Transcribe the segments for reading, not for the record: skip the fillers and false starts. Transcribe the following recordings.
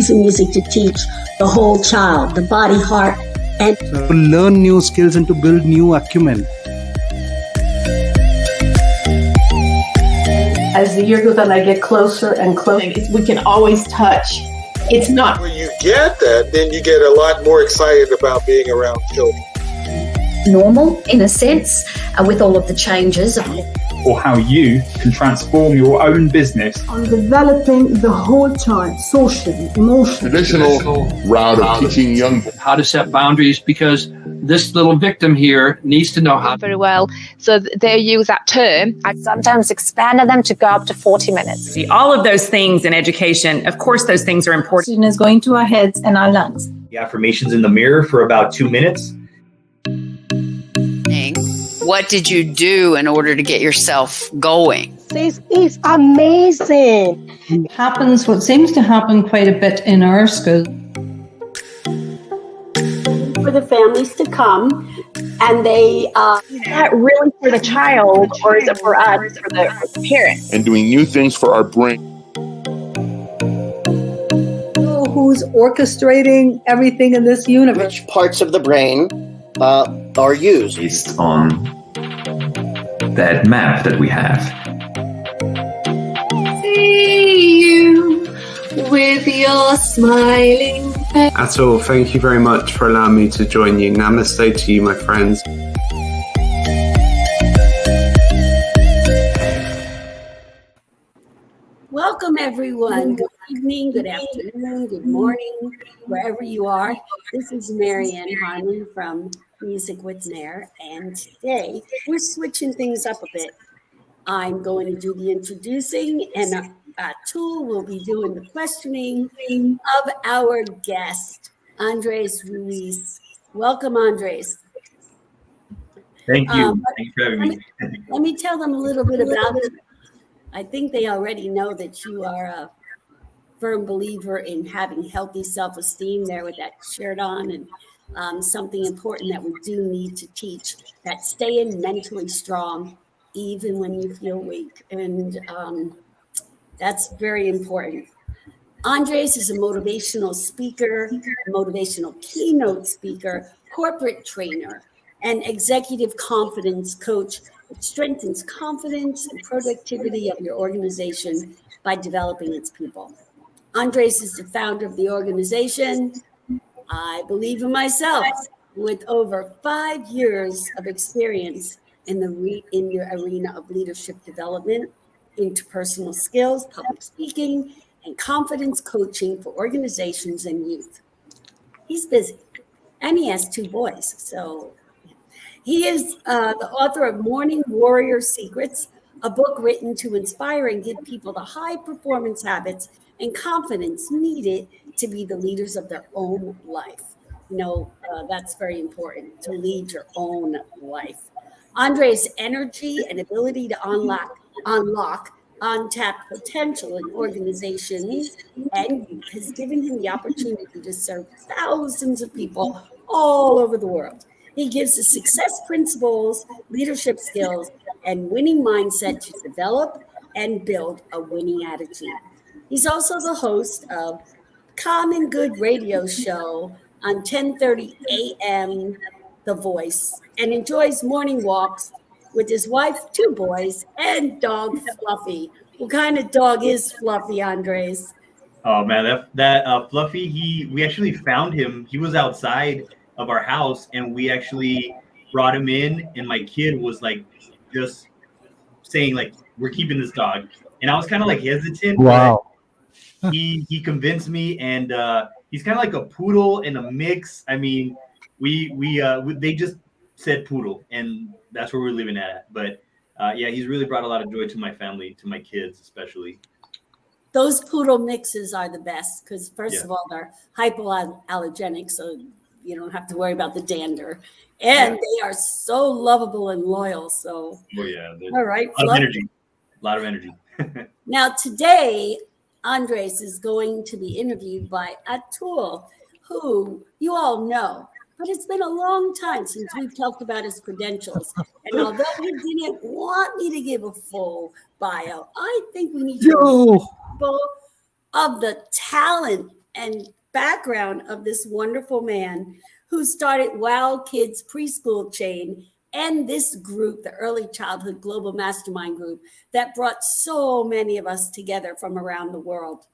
using music to teach the whole child, the body, heart, and to learn new skills and to build new acumen. As the year goes on, I get closer and closer. We can always touch. It's not. When you get that, then you get a lot more excited about being around children. Normal, in a sense, with all of the changes. Or how you can transform your own business. On developing the whole child, socially, emotionally. Traditional route of teaching young how to set boundaries, because this little victim here needs to know how. Very well. So they use that term. I sometimes expanded them to go up to 40 minutes. All of those things in education, of course, those things are important. Oxygen is going to our heads and our lungs. The affirmations in the mirror for about 2 minutes. What did you do in order to get yourself going? this is amazing. It happens, what seems to happen quite a bit in our school. For the families to come, and they is that really for the child, or is it for us, for the parents? And doing new things for our brain. Who's orchestrating everything in this universe? Which parts of the brain are used? Based on that map that we have. See you with your smiling face. Atul, thank you very much for allowing me to join you. Namaste to you, my friends. Welcome, everyone. Good evening, good afternoon, good morning, wherever you are. This is Marianne Harmon from Music with Nair, and today we're switching things up a bit. I'm going to do the introducing, and Atul will be doing the questioning of our guest, Andres Ruiz. Welcome, Andres. Thank you. Thanks for having me. Let me tell them a little bit about it. I think they already know that you are a firm believer in having healthy self-esteem there with that shirt on, and something important that we do need to teach, that staying mentally strong even when you feel weak. And that's very important. Andres is a motivational speaker, motivational keynote speaker, corporate trainer, and executive confidence coach. It strengthens confidence and productivity of your organization by developing its people. Andres is the founder of the organization, I Believe in Myself, with over 5 years of experience in the arena of leadership development, interpersonal skills, public speaking, and confidence coaching for organizations and youth. He's busy, and he has 2 boys, so he is the author of Morning Warrior Secrets, a book written to inspire and give people the high performance habits and confidence needed to be the leaders of their own life. You know, that's very important, to lead your own life. Andre's energy and ability to unlock untapped potential in organizations and youth has given him the opportunity to serve thousands of people all over the world. He gives the success principles, leadership skills, and winning mindset to develop and build a winning attitude. He's also the host of Common Good radio show on 10:30 a.m. The Voice, and enjoys morning walks with his wife, 2 boys, and dog Fluffy. What kind of dog is Fluffy, Andres? Oh man, that Fluffy, we actually found him. He was outside of our house, and we actually brought him in, and my kid was like just saying like, we're keeping this dog, and I was kind of like hesitant. Wow. But he convinced me, and he's kind of like a poodle in a mix. I mean, they just said poodle, and that's where we're living at. But yeah, he's really brought a lot of joy to my family, to my kids especially. Those poodle mixes are the best because first of all, they're hypoallergenic, so you don't have to worry about the dander. And they are so lovable and loyal. So, all right. A lot of energy. Now, today, Andres is going to be interviewed by Atul, who you all know, but it's been a long time since we've talked about his credentials. And although he didn't want me to give a full bio, I think we need to know of the talent and background of this wonderful man who started WOWkids preschool chain and this group, the Early Childhood Global Mastermind Group, that brought so many of us together from around the world.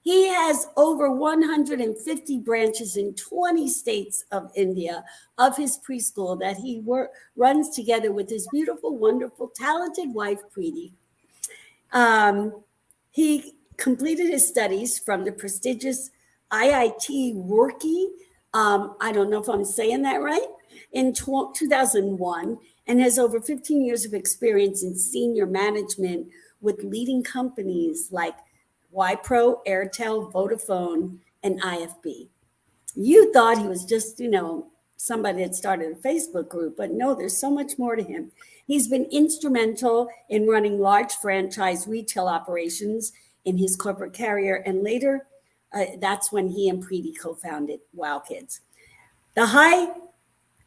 He has over 150 branches in 20 states of India of his preschool that he runs together with his beautiful, wonderful, talented wife, Preeti. He completed his studies from the prestigious IIT Roorkee, I don't know if I'm saying that right, in 2001, and has over 15 years of experience in senior management with leading companies like Wipro, Airtel, Vodafone, and IFB. You thought he was just, somebody that started a Facebook group, but no, there's so much more to him. He's been instrumental in running large franchise retail operations in his corporate career, and later, that's when he and Preeti co-founded WOWkids. The high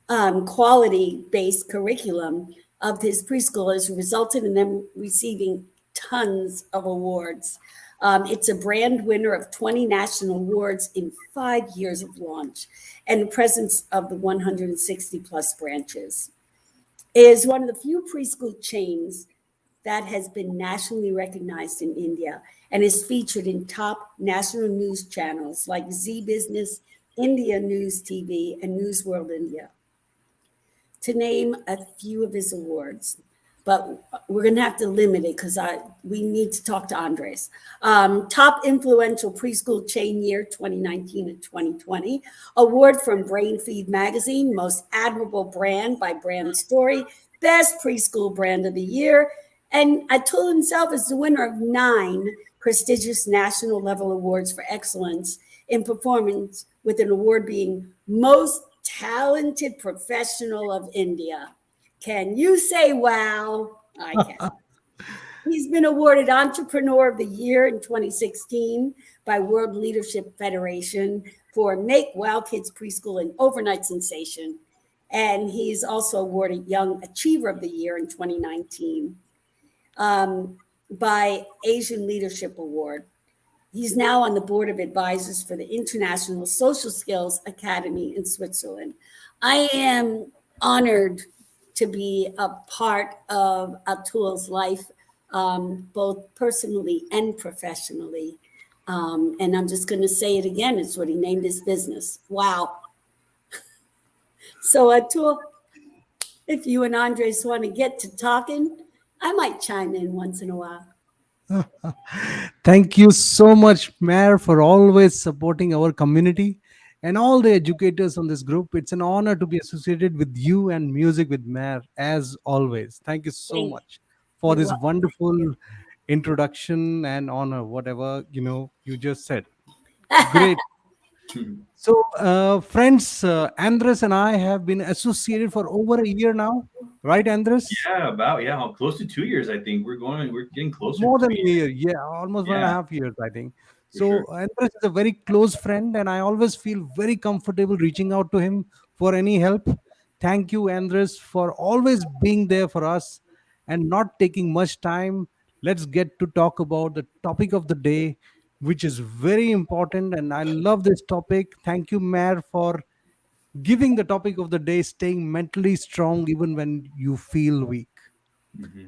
quality-based curriculum of his preschool has resulted in them receiving tons of awards. It's a brand winner of 20 national awards in 5 years of launch, and the presence of the 160 plus branches. It is one of the few preschool chains that has been nationally recognized in India and is featured in top national news channels like Z Business, India News TV, and News World India, to name a few of his awards. But we're going to have to limit it because we need to talk to Andres. Top Influential Preschool Chain Year 2019 and 2020. Award from Brain Feed Magazine, Most Admirable Brand by Brand Story, Best Preschool Brand of the Year. And Atul himself is the winner of 9 prestigious national level awards for excellence in performance, with an award being Most Talented Professional of India. Can you say wow? I can. He's been awarded Entrepreneur of the Year in 2016 by World Leadership Federation for Make WOWkids Preschool an Overnight Sensation. And he's also awarded Young Achiever of the Year in 2019 by Asian Leadership Award. He's now on the board of advisors for the International Social Skills Academy in Switzerland. I am honored to be a part of Atul's life, both personally and professionally. And I'm just going to say it again. It's what he named his business. Wow. So Atul, if you and Andres want to get to talking, I might chime in once in a while. Thank you so much, Mayor, for always supporting our community and all the educators on this group. It's an honor to be associated with you and Music with Mayor, as always. Thank you so much for this wonderful introduction and honor, whatever, you just said. Great. So, friends, Andres and I have been associated for over a year now, right, Andres? Yeah, close to 2 years, I think. We're getting closer. More than a year, almost 1.5 years, I think. So Andres is a very close friend, and I always feel very comfortable reaching out to him for any help. Thank you, Andres, for always being there for us and not taking much time. Let's get to talk about the topic of the day, which is very important, and I love this topic. Thank you, Mayor, for giving the topic of the day, staying mentally strong even when you feel weak.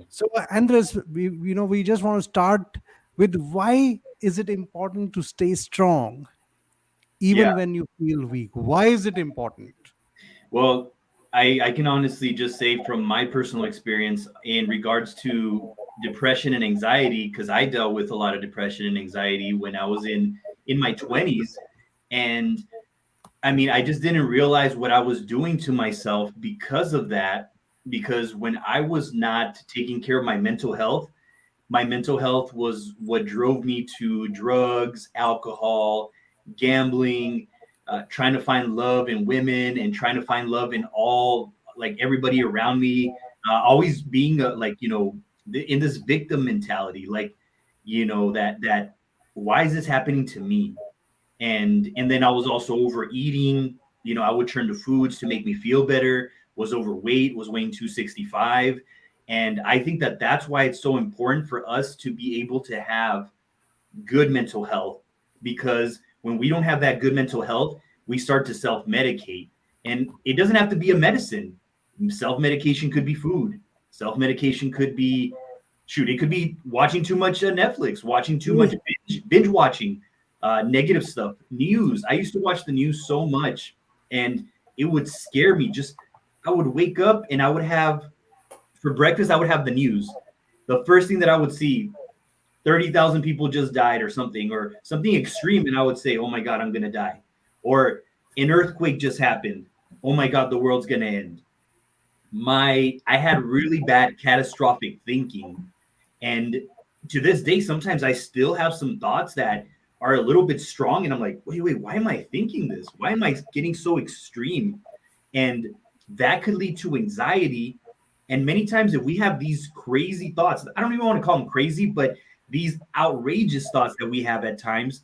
So, Andres, we just want to start with, why is it important to stay strong even when you feel weak? Why is it important? Well, I can honestly just say from my personal experience in regards to depression and anxiety, because I dealt with a lot of depression and anxiety when I was in my 20s. And I mean, I just didn't realize what I was doing to myself because of that. Because when I was not taking care of my mental health was what drove me to drugs, alcohol, gambling, trying to find love in women and trying to find love in all, like, everybody around me, always being in this victim mentality, like, that why is this happening to me? And then I was also overeating. I would turn to foods to make me feel better, was overweight, was weighing 265. And I think that that's why it's so important for us to be able to have good mental health, because when we don't have that good mental health, we start to self-medicate. And it doesn't have to be a medicine. Self-medication could be food. Self-medication could be, it could be watching too much Netflix, watching too much binge watching, negative stuff, news. I used to watch the news so much, and it would scare me. I would wake up and I would have, for breakfast, I would have the news. The first thing that I would see, 30,000 people just died or something extreme. And I would say, oh my God, I'm going to die. Or an earthquake just happened. Oh my God, the world's going to end. I had really bad catastrophic thinking. And to this day, sometimes I still have some thoughts that are a little bit strong. And I'm like, wait, why am I thinking this? Why am I getting so extreme? And that could lead to anxiety. And many times if we have these crazy thoughts, I don't even want to call them crazy, but these outrageous thoughts that we have at times,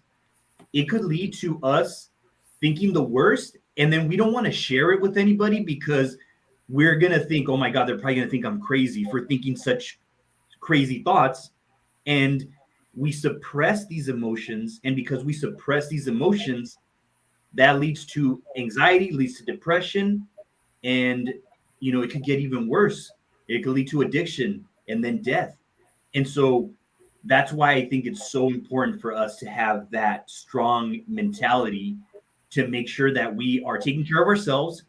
it could lead to us thinking the worst. And then we don't want to share it with anybody because we're going to think, oh my God, they're probably going to think I'm crazy for thinking such crazy thoughts. And we suppress these emotions. And because we suppress these emotions, that leads to anxiety, leads to depression. And, it could get even worse. It could lead to addiction and then death. And so that's why I think it's so important for us to have that strong mentality to make sure that we are taking care of ourselves.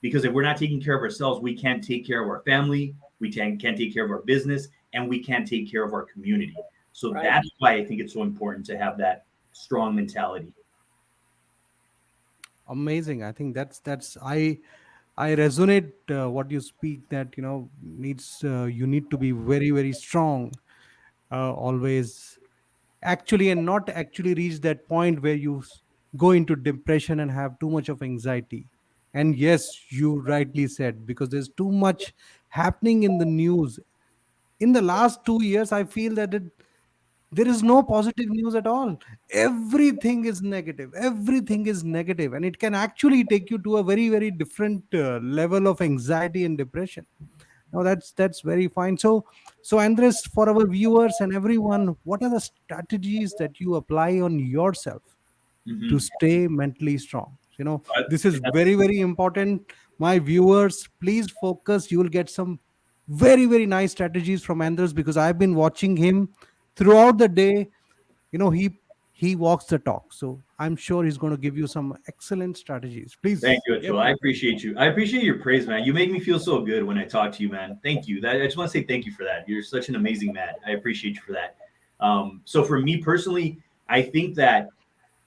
Because if we're not taking care of ourselves, we can't take care of our family, we can't take care of our business, and we can't take care of our community. So that's why I think it's so important to have that strong mentality. Amazing. I think that's I resonate what you speak, that needs you need to be very, very strong always, actually, and not actually reach that point where you go into depression and have too much of anxiety. And yes, you rightly said, because there's too much happening in the news. In the last 2 years, I feel that there is no positive news at all. Everything is negative. Everything is negative, and it can actually take you to a very, very different level of anxiety and depression. Now that's very fine. So Andres, for our viewers and everyone, what are the strategies that you apply on yourself to stay mentally strong? This is very, very important. My viewers, please focus. You will get some very, very nice strategies from Andres, because I've been watching him throughout the day. He walks the talk, so I'm sure he's going to give you some excellent strategies. Please. Thank you, Achil. I appreciate you. I appreciate your praise, man. You make me feel so good when I talk to you, man. Thank you. I just want to say thank you for that. You're such an amazing man. I appreciate you for that. So for me personally, I think that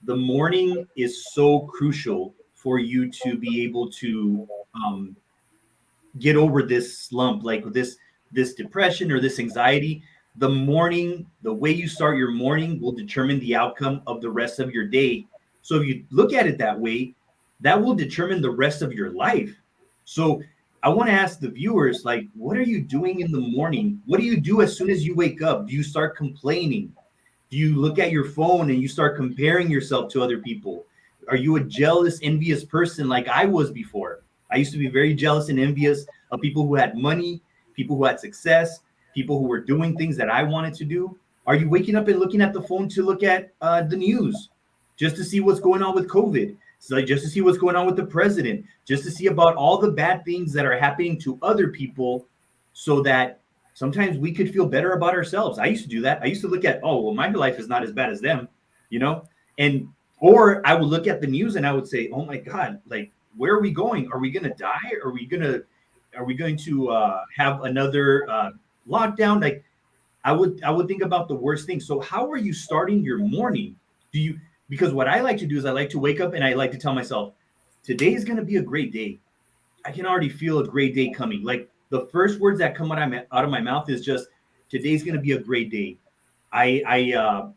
the morning is so crucial for you to be able to get over this slump, like this depression or this anxiety. The morning, the way you start your morning will determine the outcome of the rest of your day. So if you look at it that way, that will determine the rest of your life. So I want to ask the viewers, like, what are you doing in the morning? What do you do as soon as you wake up? Do you start complaining? Do you look at your phone and you start comparing yourself to other people? Are you a jealous, envious person like I was before? I used to be very jealous and envious of people who had money, people who had success, people who were doing things that I wanted to do. Are you waking up and looking at the phone to look at the news just to see what's going on with COVID? So just to see what's going on with the president, just to see about all the bad things that are happening to other people, so that sometimes we could feel better about ourselves. I used to do that. I used to look at, oh, well, my life is not as bad as them, or I would look at the news and I would say, oh my God, like, where are we going? Are we going to die? Are we going to have another lockdown? Like, I would think about the worst thing. So how are you starting your morning? Because what I like to do is I like to wake up and I like to tell myself, today is going to be a great day. I can already feel a great day coming. Like, the first words that come out of my mouth is just, today's going to be a great day. I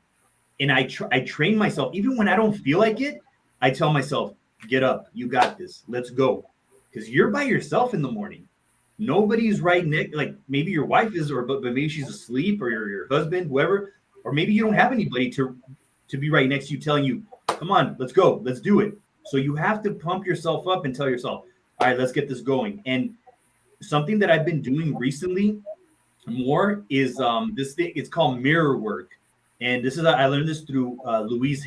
train myself, even when I don't feel like it. I tell myself, get up, you got this, let's go. Because you're by yourself in the morning. Nobody's right next, like maybe your wife is, but maybe she's asleep, or your husband, whoever, or maybe you don't have anybody to be right next to you telling you, come on, let's go, let's do it. So you have to pump yourself up and tell yourself, all right, let's get this going. And something that I've been doing recently more is this thing, it's called mirror work. And I learned this through Ruiz.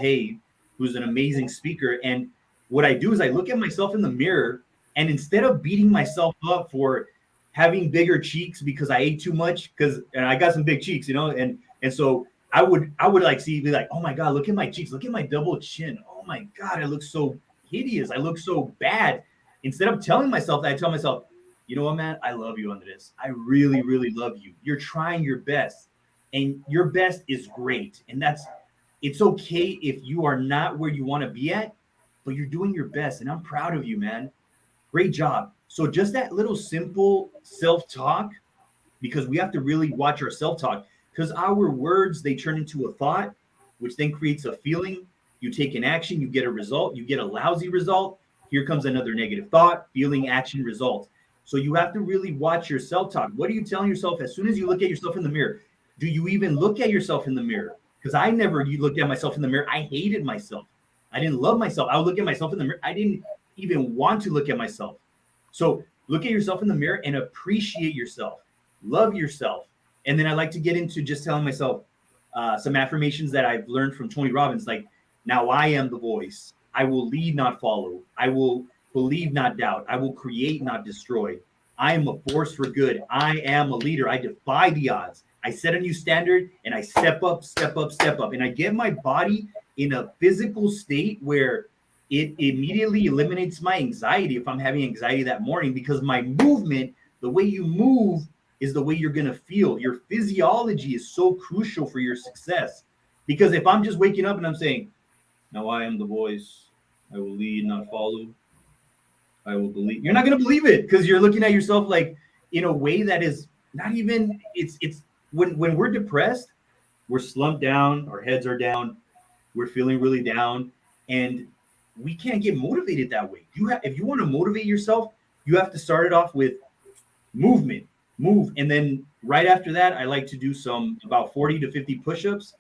who's an amazing speaker. And what I do is I look at myself in the mirror, and instead of beating myself up for having bigger cheeks because I ate too much, and I got some big cheeks, and so I would like be like, oh my God, look at my cheeks, look at my double chin. Oh my God, I look so hideous. I look so bad. Instead of telling myself that, I tell myself, you know what, man, I love you, Andres. I really, really love you. You're trying your best, and your best is great. And it's okay if you are not where you want to be at, but you're doing your best. And I'm proud of you, man. Great job. So just that little simple self-talk, because we have to really watch our self-talk, because our words, they turn into a thought, which then creates a feeling. You take an action, you get a result, you get a lousy result. Here comes another negative thought, feeling, action, result. So you have to really watch your self-talk. What are you telling yourself as soon as you look at yourself in the mirror? Do you even look at yourself in the mirror? Because I never looked at myself in the mirror. I hated myself. I didn't love myself. I would look at myself in the mirror. I didn't even want to look at myself. So look at yourself in the mirror and appreciate yourself. Love yourself. And then I like to get into just telling myself some affirmations that I've learned from Tony Robbins, like, now I am the voice. I will lead, not follow. I will believe, not doubt. I will create, not destroy. I am a force for good. I am a leader. I defy the odds. I set a new standard, and I step up, step up, step up. And I get my body in a physical state where it immediately eliminates my anxiety if I'm having anxiety that morning, because my movement, the way you move, is the way you're going to feel. Your physiology is so crucial for your success. Because if I'm just waking up and I'm saying, now I am the voice, I will lead, not follow. I will believe. You're not going to believe it, because you're looking at yourself like in a way that is not even, it's when we're depressed, we're slumped down, our heads are down, we're feeling really down, and we can't get motivated that way. If you want to motivate yourself, you have to start it off with movement, move. And then right after that, I like to do about 40 to 50 push-ups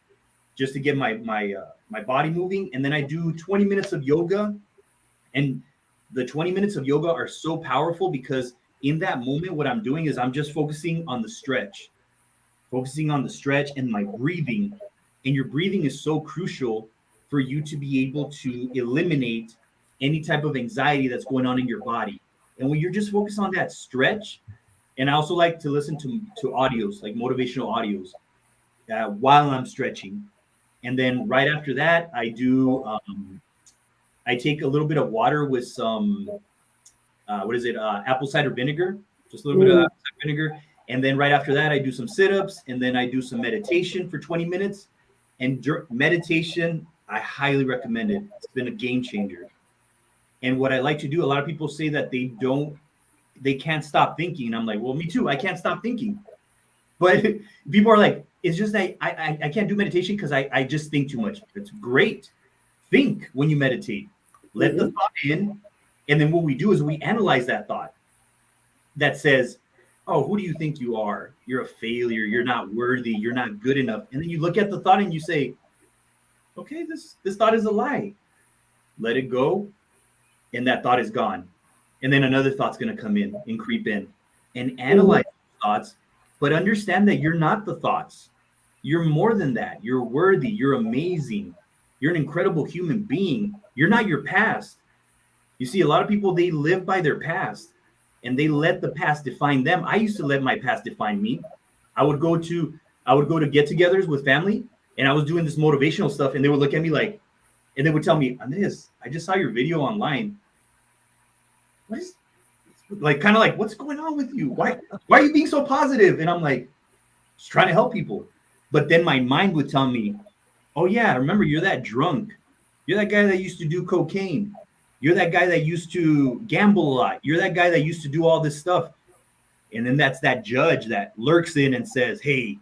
just to get my body moving. And then I do 20 minutes of yoga. And the 20 minutes of yoga are so powerful because in that moment, what I'm doing is I'm just focusing on the stretch and my breathing. And your breathing is so crucial for you to be able to eliminate any type of anxiety that's going on in your body. And when you're just focused on that stretch, and I also like to listen to audios, like motivational audios, while I'm stretching. And then right after that, I take a little bit of water with some, apple cider vinegar, just a little bit of apple cider vinegar. And then right after that, I do some sit-ups, and then I do some meditation for 20 minutes. And meditation, I highly recommend it. It's been a game changer. And what I like to do, a lot of people say that they can't stop thinking. And I'm like, well, me too. I can't stop thinking. But people are like, it's just that I can't do meditation because I just think too much. It's great. Think when you meditate. Let the thought in. And then what we do is we analyze that thought that says, oh, who do you think you are? You're a failure. You're not worthy. You're not good enough. And then you look at the thought and you say, okay, this thought is a lie. Let it go. And that thought is gone. And then another thought's going to come in and creep in and analyze thoughts, but understand that you're not the thoughts. You're more than that. You're worthy. You're amazing. You're an incredible human being. You're not your past. You see, a lot of people, they live by their past and they let the past define them. I used to let my past define me. I would go to get-togethers with family, and I was doing this motivational stuff, and they would look at me like, and they would tell me, Andres, I just saw your video online. What is, like, kind of like, what's going on with you? Why are you being so positive? And I'm like, just trying to help people. But then my mind would tell me, oh yeah, remember, you're that drunk. You're that guy that used to do cocaine. You're that guy that used to gamble a lot. You're that guy that used to do all this stuff. And then that's that judge that lurks in and says, hey,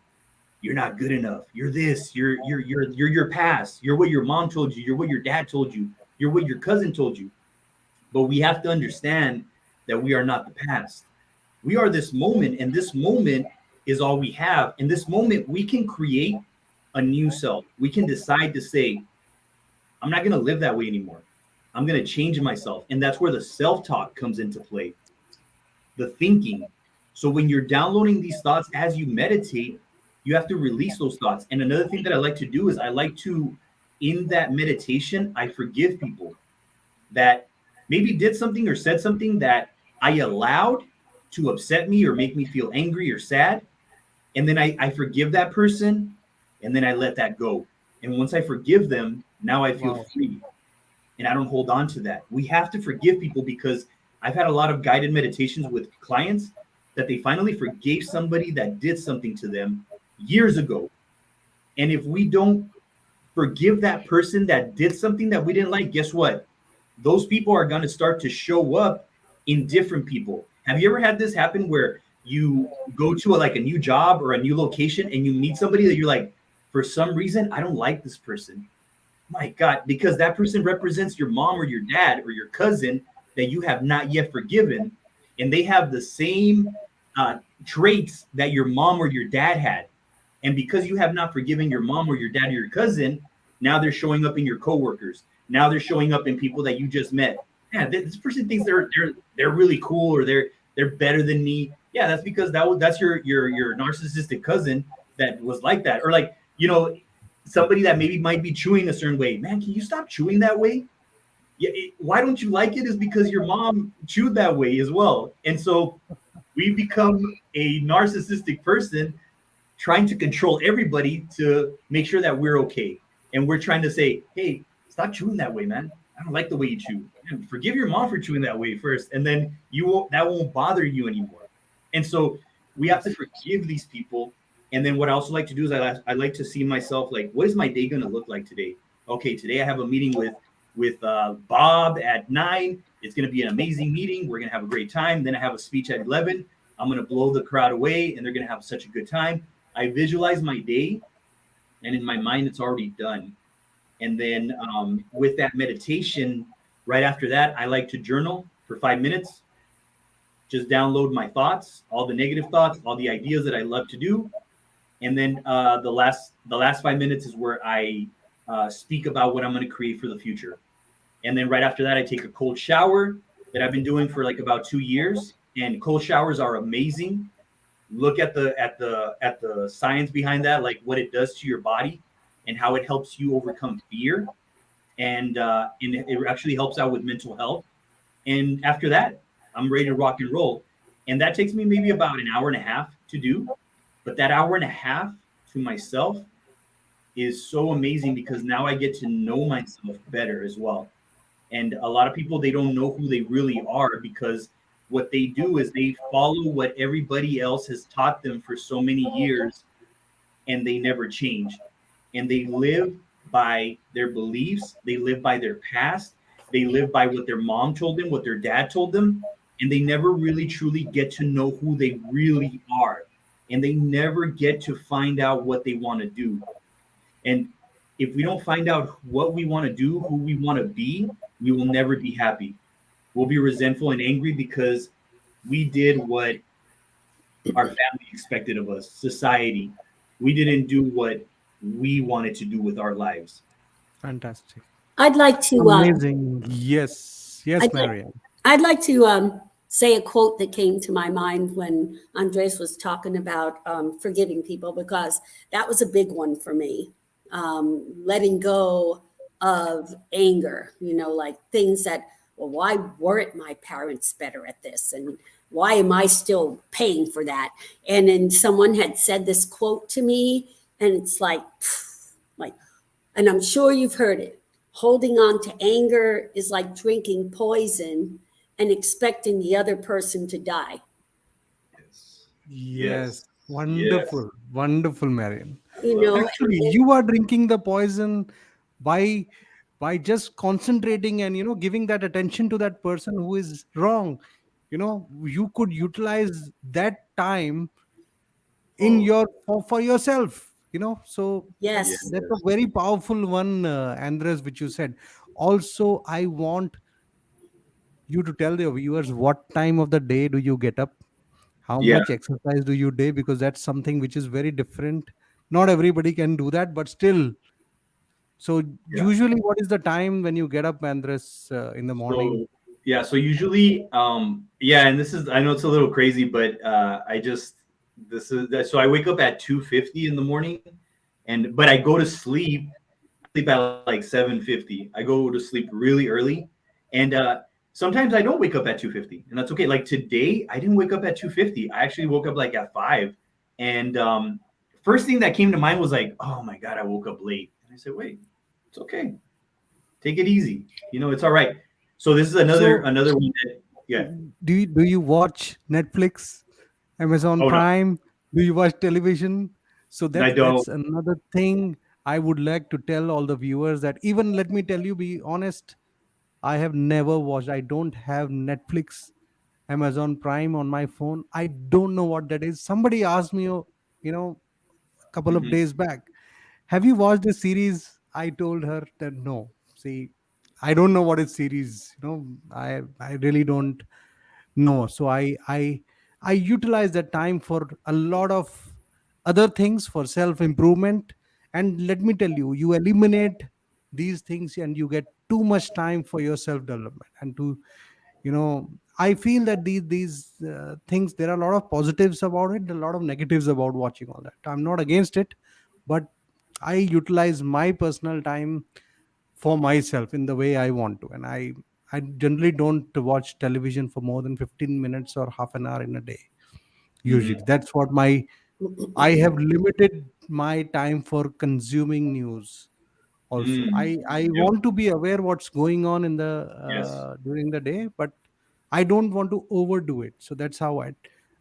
you're not good enough. You're this, you're your past. You're what your mom told you. You're what your dad told you. You're what your cousin told you. But we have to understand that we are not the past. We are this moment, and this moment is all we have. In this moment, we can create a new self. We can decide to say, I'm not going to live that way anymore. I'm going to change myself. And that's where the self-talk comes into play, the thinking. So when you're downloading these thoughts as you meditate, you have to release those thoughts. And another thing that I like to do is I like to in that meditation, I forgive people that maybe did something or said something that I allowed to upset me or make me feel angry or sad. And then I forgive that person, and then I let that go. And once I forgive them, now I feel free, and I don't hold on to that. We have to forgive people, because I've had a lot of guided meditations with clients that they finally forgave somebody that did something to them years ago. And if we don't forgive that person that did something that we didn't like, guess what? Those people are going to start to show up in different people. Have you ever had this happen where you go to a new job or a new location and you meet somebody that you're like, for some reason, I don't like this person. My God, because that person represents your mom or your dad or your cousin that you have not yet forgiven. And they have the same traits that your mom or your dad had. And because you have not forgiven your mom or your dad or your cousin, now they're showing up in your coworkers. Now they're showing up in people that you just met. Yeah, this person thinks they're really cool, or they're better than me. Yeah, that's because that's your narcissistic cousin that was like that. Or somebody that maybe might be chewing a certain way. Man, can you stop chewing that way? Yeah, why don't you like it? Is because your mom chewed that way as well. And so we become a narcissistic person trying to control everybody to make sure that we're okay. And we're trying to say, hey, stop chewing that way, man. I don't like the way you chew. Man, forgive your mom for chewing that way first, and then that won't bother you anymore. And so we have to forgive these people. And then what I also like to do is I like to see myself like, what is my day going to look like today? Okay, today I have a meeting with Bob at 9. It's going to be an amazing meeting. We're going to have a great time. Then I have a speech at 11. I'm going to blow the crowd away, and they're going to have such a good time. I visualize my day, and in my mind, it's already done. And then with that meditation, right after that, I like to journal for 5 minutes. Just download my thoughts, all the negative thoughts, all the ideas that I love to do. And then the last 5 minutes is where I speak about what I'm going to create for the future. And then right after that, I take a cold shower that I've been doing for like about 2 years. And cold showers are amazing. Look at the science behind that, like what it does to your body and how it helps you overcome fear. And it actually helps out with mental health. And after that, I'm ready to rock and roll. And that takes me maybe about an hour and a half to do. But that hour and a half to myself is so amazing, because now I get to know myself better as well. And a lot of people, they don't know who they really are, because what they do is they follow what everybody else has taught them for so many years, and they never change. And they live by their beliefs. They live by their past. They live by what their mom told them, what their dad told them, and they never really truly get to know who they really are. And they never get to find out what they want to do. And if we don't find out what we want to do, who we want to be, we will never be happy. We'll be resentful and angry because we did what our family expected of us, society. We didn't do what we wanted to do with our lives. Fantastic. I'd like to amazing. Yes, Marianne. I'd like to say a quote that came to my mind when Andres was talking about forgiving people, because that was a big one for me. Letting go of anger, like things that, well, why weren't my parents better at this? And why am I still paying for that? And then someone had said this quote to me, and it's like, and I'm sure you've heard it. Holding on to anger is like drinking poison and expecting the other person to die. Yes. Wonderful. Yes. Wonderful, Marianne. Actually, you are drinking the poison by just concentrating and, giving that attention to that person who is wrong. You could utilize that time in for yourself, so yes, that's a very powerful one, Andres, which you said. Also, I want you to tell the viewers, what time of the day do you get up? How much exercise do you do? Because that's something which is very different. Not everybody can do that, but still. So usually what is the time when you get up, Andres, in the morning? So usually, and this is, I know it's a little crazy, but so I wake up at 2:50 in the morning, but I go to sleep sleep at like 7:50. I go to sleep really early, and sometimes I don't wake up at 2:50, and that's okay. Like today, I didn't wake up at 2:50. I actually woke up like at 5, and first thing that came to mind was like, oh my God, I woke up late. And I said, wait, it's okay. Take it easy. You know, it's all right. So this is another one that, yeah. Do you watch Netflix, Amazon Prime? Do you watch television? So I don't. that's another thing I would like to tell all the viewers, that even, let me tell you, be honest, I have never watched. I don't have Netflix, Amazon Prime on my phone. I don't know what that is. Somebody asked me, a couple of days back, have you watched the series? I told her that no. See, I don't know what is series. I really don't know. So I utilize that time for a lot of other things, for self improvement. And let me tell you, you eliminate these things and you get too much time for your self development. And to, I feel that these things, there are a lot of positives about it, a lot of negatives about watching all that. I'm not against it, but I utilize my personal time for myself in the way I want to. And I generally don't watch television for more than 15 minutes or half an hour in a day. Usually that's what I have limited my time for consuming news. Also, I want to be aware what's going on in the during the day, but I don't want to overdo it. So that's how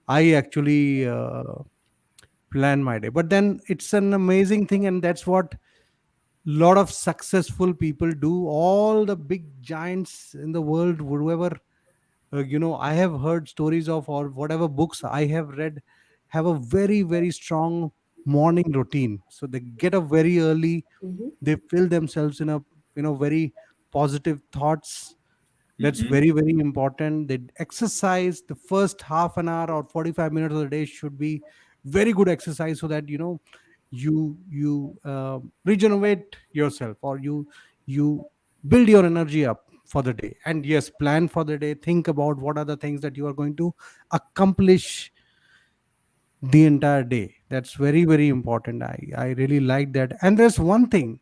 I actually plan my day. But then it's an amazing thing, and that's what lot of successful people do. All the big giants in the world, whoever, I have heard stories of, or whatever books I have read, have a very, very strong morning routine. So they get up very early. They fill themselves in a, very positive thoughts. That's very, very important. They exercise. The first half an hour or 45 minutes of the day should be very good exercise, so that you regenerate yourself, or you build your energy up for the day. And yes, plan for the day. Think about what are the things that you are going to accomplish the entire day. That's very, very important. I really like that. And there's one thing,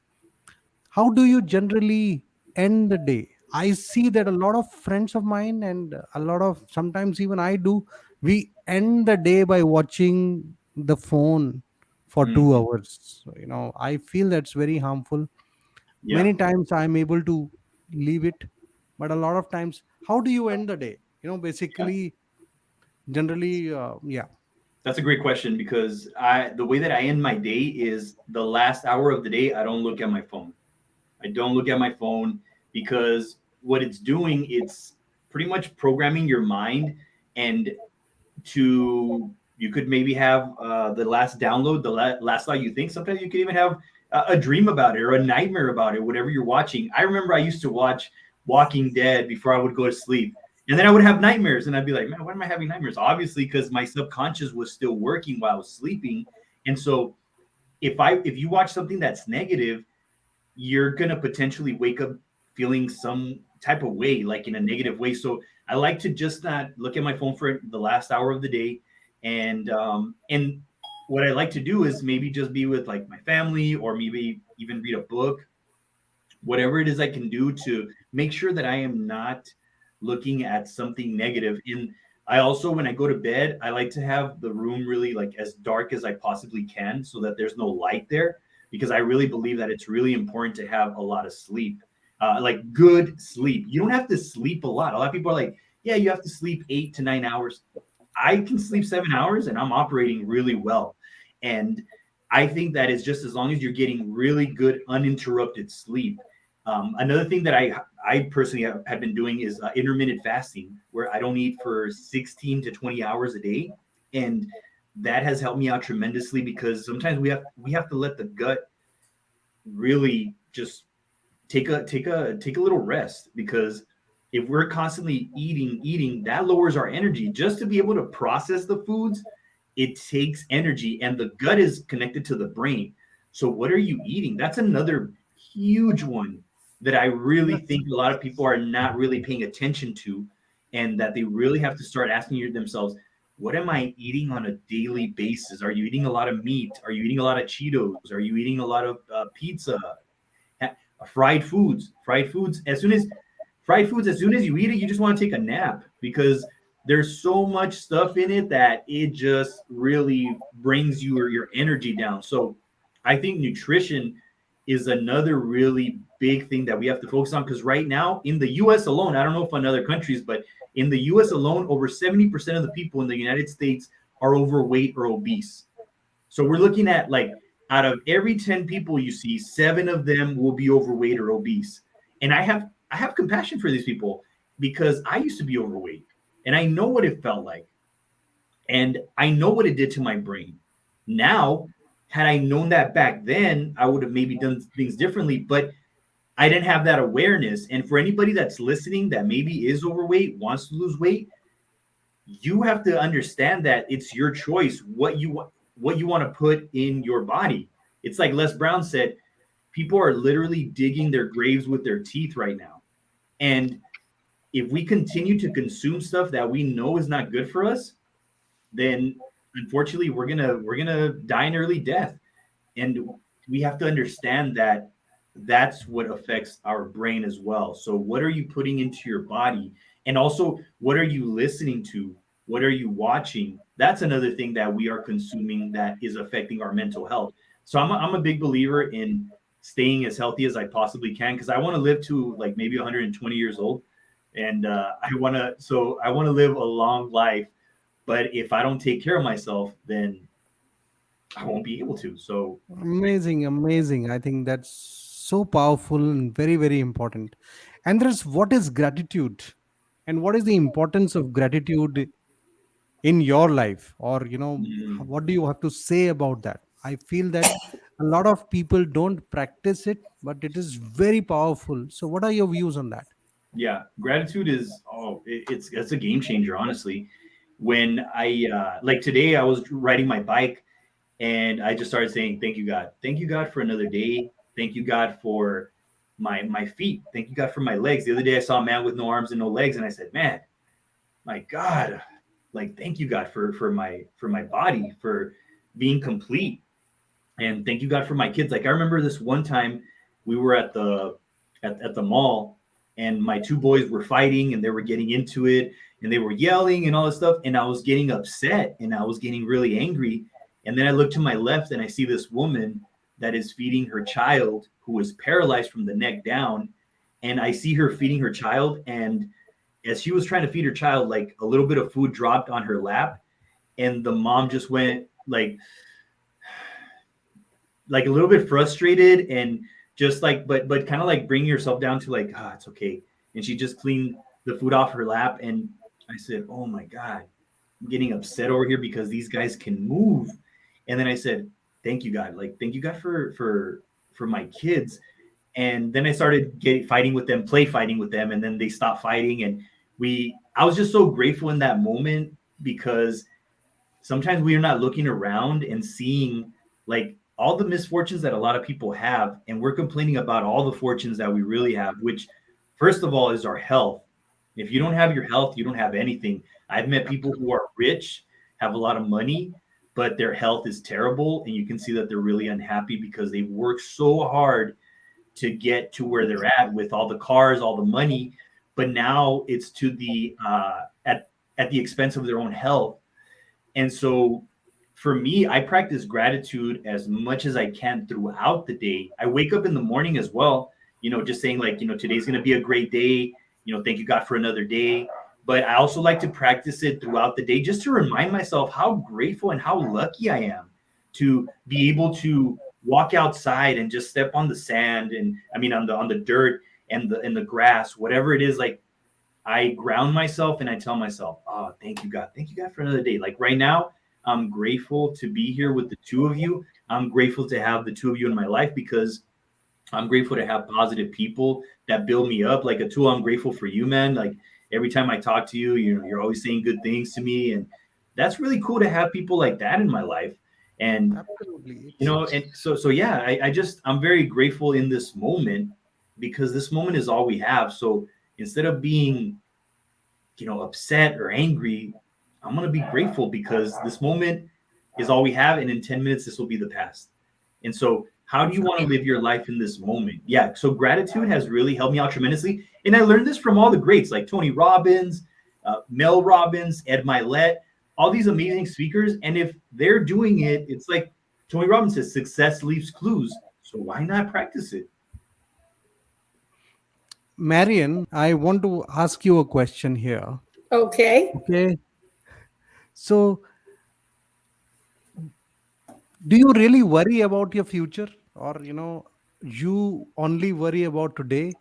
how do you generally end the day? I see that a lot of friends of mine, and a lot of, sometimes even I do, we end the day by watching the phone for 2 hours. So, I feel that's very harmful. Many times I'm able to leave it, but a lot of times, how do you end the day? Basically, generally, yeah. That's a great question, because the way that I end my day is the last hour of the day, I don't look at my phone. I don't look at my phone, because what it's doing, it's pretty much programming your mind, and you could maybe have the last download, the last thought you think. Sometimes you could even have a dream about it or a nightmare about it, whatever you're watching. I remember I used to watch Walking Dead before I would go to sleep. And then I would have nightmares, and I'd be like, man, why am I having nightmares? Obviously, because my subconscious was still working while I was sleeping. And so if you watch something that's negative, you're going to potentially wake up feeling some type of way, like in a negative way. So I like to just not look at my phone for the last hour of the day. And what I like to do is maybe just be with like my family, or maybe even read a book, whatever it is I can do to make sure that I am not looking at something negative. And I also, when I go to bed, I like to have the room really like as dark as I possibly can, so that there's no light there, because I really believe that it's really important to have a lot of sleep, like good sleep. You don't have to sleep a lot. A lot of people are like, yeah, you have to sleep 8 to 9 hours. I can sleep 7 hours and I'm operating really well. And I think that is just as long as you're getting really good uninterrupted sleep. Another thing that I personally have been doing is intermittent fasting, where I don't eat for 16 to 20 hours a day. And that has helped me out tremendously, because sometimes we have to let the gut really just take a little rest, because if we're constantly eating, that lowers our energy. Just to be able to process the foods, it takes energy, and the gut is connected to the brain. So what are you eating? That's another huge one that I really think a lot of people are not really paying attention to, and that they really have to start asking themselves, what am I eating on a daily basis? Are you eating a lot of meat? Are you eating a lot of Cheetos? Are you eating a lot of pizza? fried foods. As soon as you eat it, you just want to take a nap because there's so much stuff in it that it just really brings your energy down. So I think nutrition is another really big thing that we have to focus on, because right now in the US alone, I don't know if in other countries, but in the US alone, over 70% of the people in the United States are overweight or obese. So we're looking at, like, out of every 10 people you see, 7 of them will be overweight or obese. And I have compassion for these people because I used to be overweight and I know what it felt like. And I know what it did to my brain. Now, had I known that back then, I would have maybe done things differently, but I didn't have that awareness. And for anybody that's listening that maybe is overweight, wants to lose weight, you have to understand that it's your choice what you want to put in your body. It's like Les Brown said, people are literally digging their graves with their teeth right now. And if we continue to consume stuff that we know is not good for us, then unfortunately we're gonna die an early death. And we have to understand that that's what affects our brain as well. So what are you putting into your body? And also, what are you listening to? What are you watching? That's another thing that we are consuming that is affecting our mental health. So I'm a big believer in staying as healthy as I possibly can, because I want to live to like maybe 120 years old. And I want to live a long life. But if I don't take care of myself, then I won't be able to. So Amazing. I think that's so powerful and very, very important. Andres, what is gratitude? And what is the importance of gratitude in your life? Or, what do you have to say about that? I feel that a lot of people don't practice it, but it is very powerful. So, what are your views on that? yeah, gratitude is it's a game changer, honestly. When I like today, I was riding my bike and I just started saying, thank you, God. Thank you, God, for another day. Thank you, God, for my feet. Thank you, God, for my legs. The other day I saw a man with no arms and no legs, and I said, man, my God, like, thank you, God, for my body, for being complete. And thank you, God, for my kids. Like, I remember this one time we were at the mall, and my 2 boys were fighting and they were getting into it and they were yelling and all this stuff. And I was getting upset and I was getting really angry. And then I look to my left and I see this woman that is feeding her child who is paralyzed from the neck down. And I see her feeding her child. And as she was trying to feed her child, like, a little bit of food dropped on her lap. And the mom just went like a little bit frustrated and just like, but kind of like bringing yourself down to like, it's okay. And she just cleaned the food off her lap. And I said, oh my God, I'm getting upset over here because these guys can move. And then I said, thank you, God. Like, thank you, God, for my kids. And then I started fighting with them, play fighting with them. And then they stopped fighting. And I was just so grateful in that moment, because sometimes we are not looking around and seeing like all the misfortunes that a lot of people have. And we're complaining about all the fortunes that we really have, which first of all is our health. If you don't have your health, you don't have anything. I've met people who are rich, have a lot of money, but their health is terrible. And you can see that they're really unhappy because they've worked so hard to get to where they're at with all the cars, all the money. But now it's to the at the expense of their own health. And so for me, I practice gratitude as much as I can throughout the day. I wake up in the morning as well, just saying like, today's going to be a great day. Thank you, God, for another day. But I also like to practice it throughout the day just to remind myself how grateful and how lucky I am to be able to walk outside and just step on the sand and on the dirt and the grass, whatever it is. Like, I ground myself and I tell myself, oh, thank you, God. Thank you, God, for another day. Like right now, I'm grateful to be here with the 2 of you. I'm grateful to have the 2 of you in my life, because I'm grateful to have positive people that build me up. Like Atul, I'm grateful for you, man. Like every time I talk to you, you're always saying good things to me. And that's really cool to have people like that in my life. And, Absolutely. and so yeah, I'm very grateful in this moment, because this moment is all we have. So instead of being, upset or angry, I'm going to be grateful, because this moment is all we have. And in 10 minutes, this will be the past. And so How do you want to live your life in this moment? Yeah. So gratitude has really helped me out tremendously. And I learned this from all the greats like Tony Robbins, Mel Robbins, Ed Milet, all these amazing speakers. And if they're doing it, it's like Tony Robbins says, success leaves clues. So why not practice it? Marian, I want to ask you a question here. Okay. Okay. So, do you really worry about your future, or you only worry about today?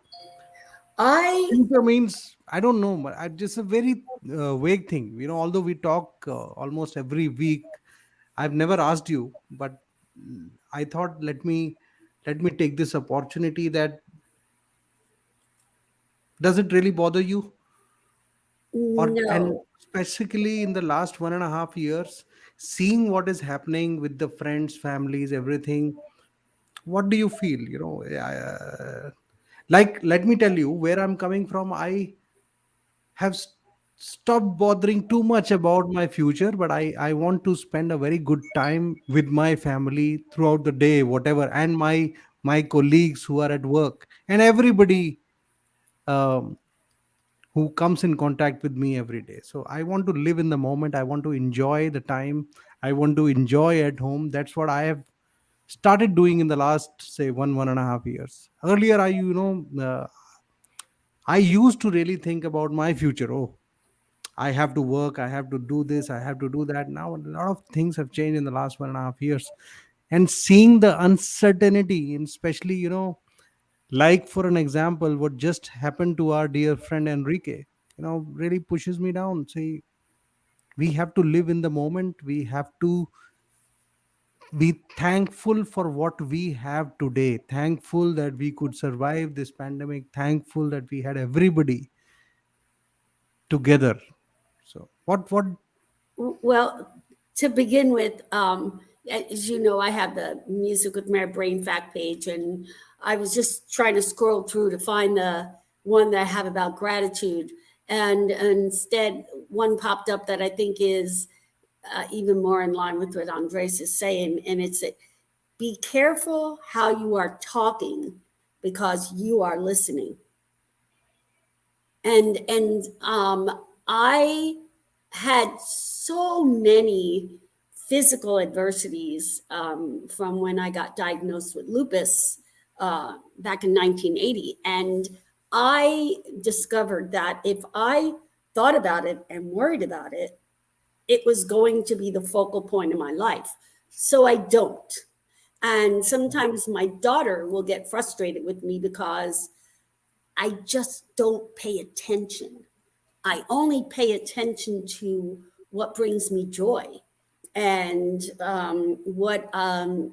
Future means, I don't know, but just a very vague thing. Although we talk almost every week, I've never asked you, but I thought let me take this opportunity. That does it really bother you? And No. specifically in the last 1.5 years, seeing what is happening with the friends, families, everything, what do you feel? Like, let me tell you where I'm coming from. I have stopped bothering too much about my future, but I want to spend a very good time with my family throughout the day, whatever, and my colleagues who are at work, and everybody um, who comes in contact with me every day. So I want to live in the moment. I want to enjoy the time. I want to enjoy at home. That's what I have started doing in the last, say, 1.5 years. Earlier, I used to really think about my future. Oh, I have to work, I have to do this, I have to do that. Now a lot of things have changed in the last 1.5 years. And seeing the uncertainty, and especially, like for an example, what just happened to our dear friend Enrique, really pushes me down. Say, we have to live in the moment. We have to be thankful for what we have today. Thankful that we could survive this pandemic. Thankful that we had everybody together. So what Well, to begin with, as you know, I have the Music with My Brain Fact page, and I was just trying to scroll through to find the one that I have about gratitude. And instead, one popped up that I think is even more in line with what Andres is saying. And it's be careful how you are talking because you are listening. And I had so many physical adversities from when I got diagnosed with lupus back in 1980. And I discovered that if I thought about it and worried about it, it was going to be the focal point of my life. So I don't. And sometimes my daughter will get frustrated with me because I just don't pay attention. I only pay attention to what brings me joy and what I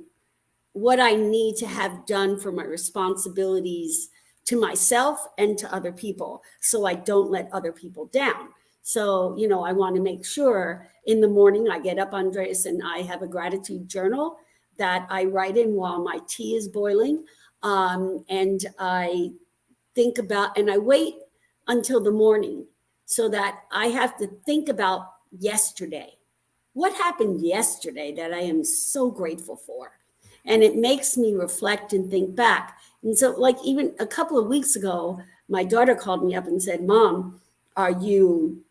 need to have done for my responsibilities to myself and to other people, so I don't let other people down. So, I want to make sure in the morning I get up, Andres, and I have a gratitude journal that I write in while my tea is boiling. And I think about, and I wait until the morning so that I have to think about yesterday. What happened yesterday that I am so grateful for? And it makes me reflect and think back. And so, like, even a couple of weeks ago, my daughter called me up and said, "Mom, are you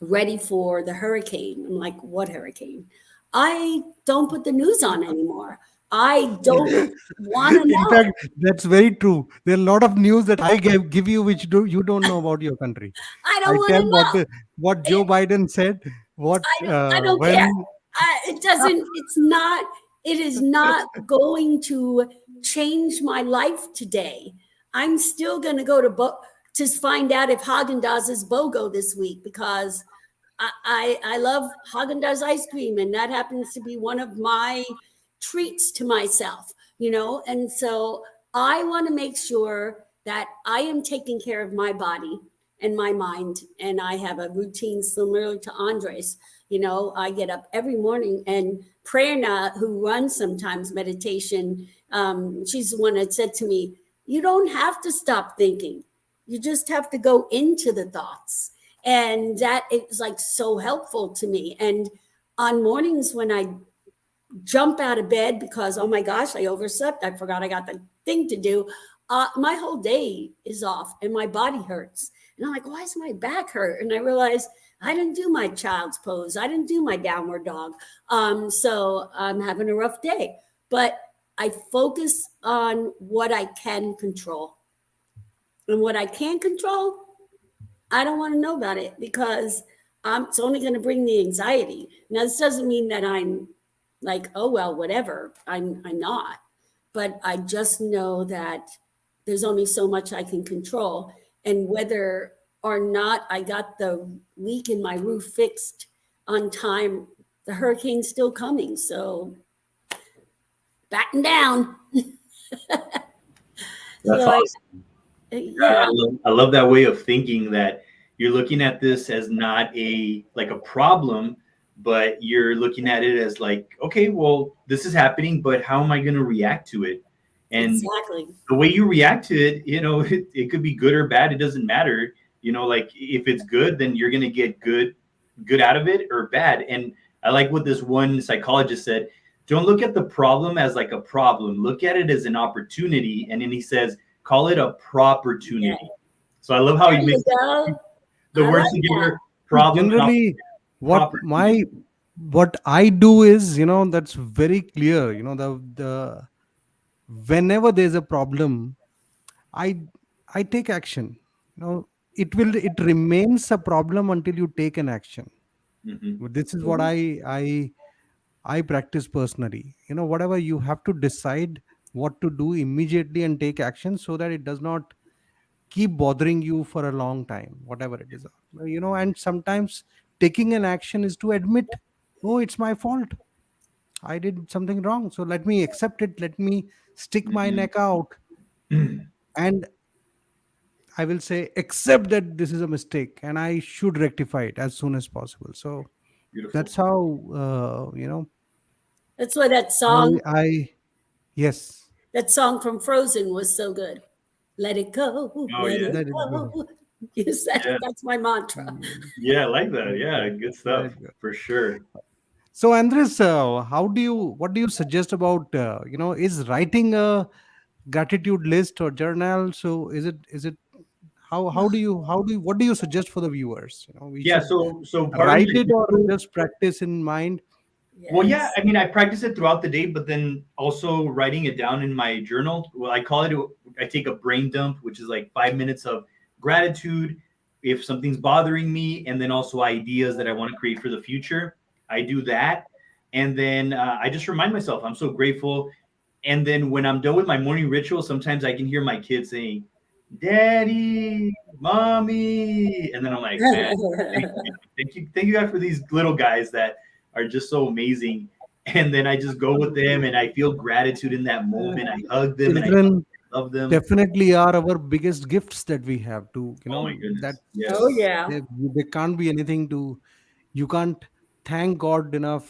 ready for the hurricane?" I'm like, "What hurricane?" I don't put the news on anymore. I don't want to know. In fact, that's very true. There are a lot of news that I give you which you don't know about your country. I don't want to know what Joe Biden said. What I don't care. It is not going to change my life today. I'm still going to go to find out if Haagen-Dazs is BOGO this week because I love Haagen-Dazs ice cream, and that happens to be one of my treats to myself, and so I want to make sure that I am taking care of my body and my mind, and I have a routine similar to Andres. I get up every morning, and Prerna, who runs sometimes meditation, she's the one that said to me, "You don't have to stop thinking. You just have to go into the thoughts." And that is like so helpful to me. And on mornings when I jump out of bed because, oh my gosh, I overslept. I forgot I got the thing to do. My whole day is off and my body hurts. And I'm like, why is my back hurt? And I realized I didn't do my child's pose. I didn't do my downward dog. So I'm having a rough day. But I focus on what I can control. And what I can't control, I don't want to know about it because it's only going to bring me anxiety. Now, this doesn't mean that I'm like, oh, well, whatever. I'm not. But I just know that there's only so much I can control. And whether or not I got the leak in my roof fixed on time, the hurricane's still coming. So batten down. That's awesome. Yeah. I love that way of thinking, that you're looking at this as not a problem, but you're looking at it as like, okay, well, this is happening, but how am I going to react to it? And exactly. The way you react to it, it could be good or bad. It doesn't matter. Like if it's good, then you're going to get good out of it, or bad. And I like what this one psychologist said. Don't look at the problem as like a problem. Look at it as an opportunity. And then he says, call it a propertunity. Yeah. So I love how he makes the words together. Problem. Generally, what I do is, that's very clear. The whenever there's a problem, I take action. It remains a problem until you take an action. Mm-hmm. This is what I practice personally. Whatever you have to decide what to do immediately and take action so that it does not keep bothering you for a long time, whatever it is. And sometimes taking an action is to admit, oh, it's my fault. I did something wrong. So let me accept it. Let me stick my neck out. And I will say, accept that this is a mistake and I should rectify it as soon as possible. So beautiful. That's how, That's why that song. Yes. That song from Frozen was so good. Let it go. Let it go. Yes, that's my mantra. Yeah, I like that. Yeah, good stuff for sure. So Andres, what do you suggest about, is writing a gratitude list or journal? So is it, what do you suggest for the viewers? So write it or just practice in mind. Yes. Well, yeah, I mean, I practice it throughout the day, but then also writing it down in my journal. Well, I call it, I take a brain dump, which is like 5 minutes of gratitude if something's bothering me, and then also ideas that I want to create for the future. I do that. And then I just remind myself, I'm so grateful. And then when I'm done with my morning ritual, sometimes I can hear my kids saying, Daddy, Mommy. And then I'm like, man, thank you guys for these little guys that are just so amazing. And then I just go with them and I feel gratitude in that moment. I hug them. Children and I love them. Definitely are our biggest gifts that we have to, oh my goodness. That yes. Oh yeah. There can't be anything you can't thank God enough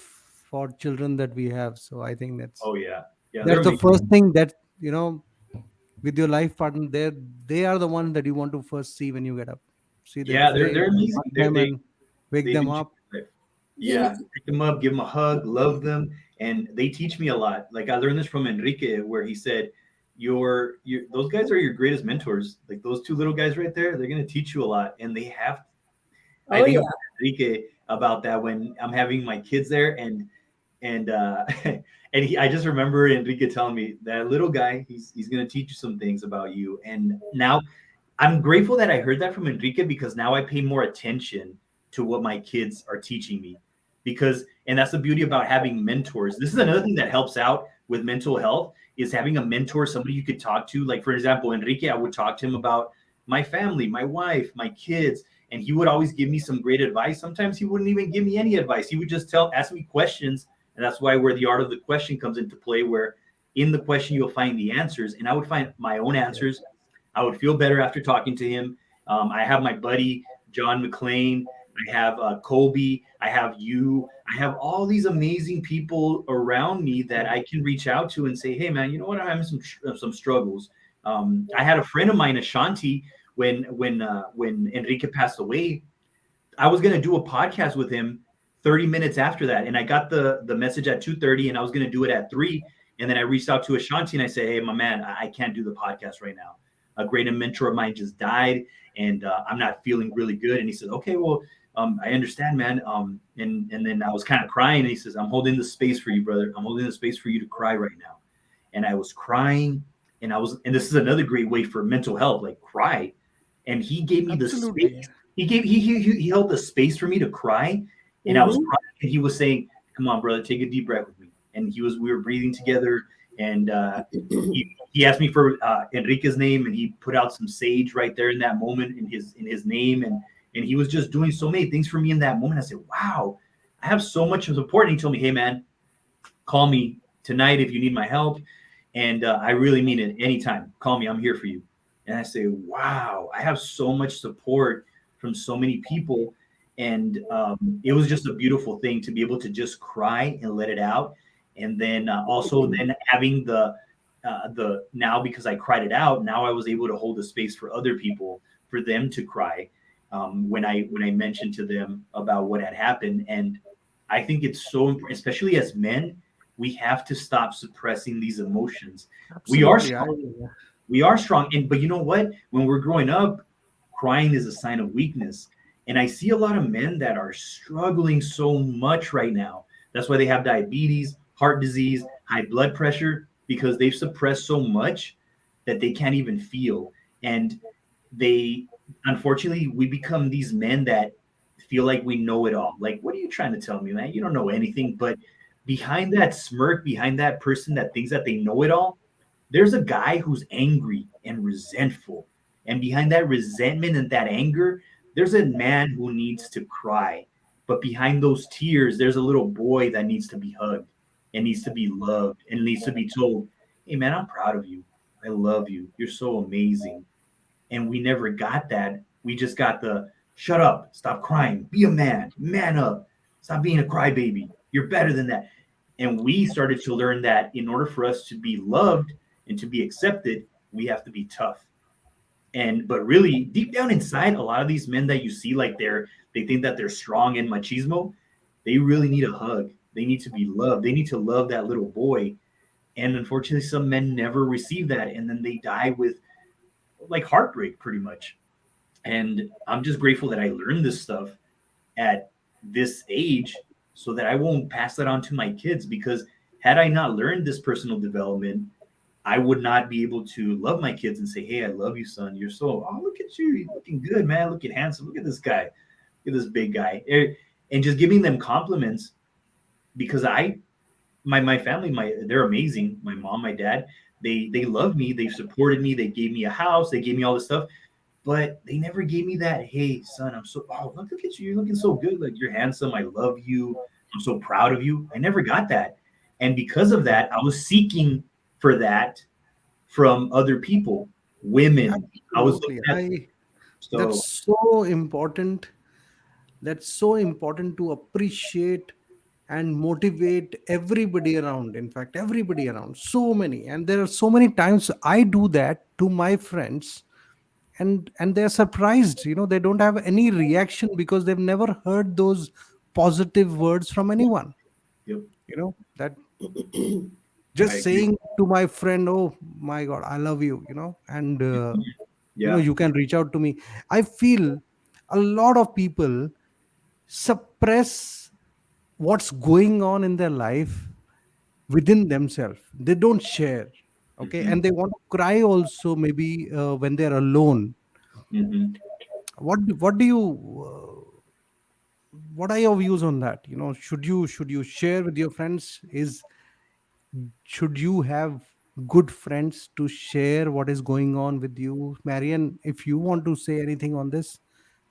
for children that we have. So I think that's that's the first thing that, with your life partner, they are the ones that you want to first see when you get up. See them, they're amazing. And wake them up. Yeah, pick them up, give them a hug, love them, and they teach me a lot. Like I learned this from Enrique, where he said, those guys are your greatest mentors. Like those two little guys right there, they're gonna teach you a lot, and they have. I think about Enrique about that when I'm having my kids there, and I just remember Enrique telling me that little guy, he's gonna teach you some things about you, and now I'm grateful that I heard that from Enrique, because now I pay more attention to what my kids are teaching me, and that's the beauty about having mentors. This is another thing that helps out with mental health, is having a mentor, somebody you could talk to. Like for example, Enrique, I would talk to him about my family, my wife, my kids, and he would always give me some great advice. Sometimes he wouldn't even give me any advice. He would just ask me questions. And that's where the art of the question comes into play, where in the question you'll find the answers, and I would find my own answers. I would feel better after talking to him. I have my buddy, John McClain. I have Colby. I have you. I have all these amazing people around me that I can reach out to and say, hey, man, you know what? I'm having some struggles. I had a friend of mine, Ashanti, when Enrique passed away. I was going to do a podcast with him 30 minutes after that. And I got the message at 2:30 and I was going to do it at 3. And then I reached out to Ashanti and I said, hey, my man, I can't do the podcast right now. A great mentor of mine just died and I'm not feeling really good. And he said, okay, well, I understand, man. And then I was kind of crying and he says, I'm holding the space for you, brother. I'm holding the space for you to cry right now. And I was crying and this is another great way for mental health, like cry. And he gave me the space. He held the space for me to cry. And I was crying and he was saying, come on, brother, take a deep breath with me. And we were breathing together. And he asked me for Enrique's name and he put out some sage right there in that moment in his name. And he was just doing so many things for me in that moment. I said, wow, I have so much support. And he told me, hey, man, call me tonight if you need my help. And I really mean it. Anytime, call me. I'm here for you. And I say, wow, I have so much support from so many people. And it was just a beautiful thing to be able to just cry and let it out. And then also then having the now, because I cried it out, now I was able to hold a space for other people, for them to cry when I mentioned to them about what had happened. And I think it's so important, especially as men, we have to stop suppressing these emotions. Absolutely. We are strong. We are strong. But you know what? When we're growing up, crying is a sign of weakness. And I see a lot of men that are struggling so much right now. That's why they have diabetes, heart disease, high blood pressure, because they've suppressed so much that they can't even feel. And unfortunately, we become these men that feel like we know it all. Like, what are you trying to tell me, man? You don't know anything. But behind that smirk, behind that person that thinks that they know it all, there's a guy who's angry and resentful. And behind that resentment and that anger, there's a man who needs to cry. But behind those tears, there's a little boy that needs to be hugged and needs to be loved and needs to be told, hey, man, I'm proud of you. I love you. You're so amazing. And we never got that. We just got the shut up, stop crying, be a man up, stop being a crybaby. You're better than that. And we started to learn that in order for us to be loved and to be accepted, we have to be tough. But really deep down inside, a lot of these men that you see, like they think that they're strong and machismo, they really need a hug. They need to be loved. They need to love that little boy. And unfortunately, some men never receive that. And then they die with like heartbreak pretty much. And I'm just grateful that I learned this stuff at this age so that I won't pass that on to my kids, because had I not learned this personal development, I would not be able to love my kids and say, hey, I love you, son. You're look at you. You're looking good, man. Looking handsome. Look at this guy. Look at this big guy. And just giving them compliments, because my family, they're amazing. My mom, my dad, they love me. They've supported me. They gave me a house. They gave me all this stuff. But they never gave me that, hey, son, look at you. You're looking so good. Like, you're handsome. I love you. I'm so proud of you. I never got that. And because of that, I was seeking for that from other people, women. Absolutely. I was looking at that's so important. That's so important to appreciate and motivate everybody around. In fact, everybody around. So many. And there are so many times I do that to my friends. And they're surprised, they don't have any reaction because they've never heard those positive words from anyone. Yep. That just saying to my friend, oh my God, I love you, and you can reach out to me. I feel a lot of people suppress what's going on in their life within themselves. They don't share. Okay. And they want to cry also, maybe when they're alone. What do you what are your views on that? Should you share with your friends? Should you have good friends to share what is going on with you? Marian, if you want to say anything on this,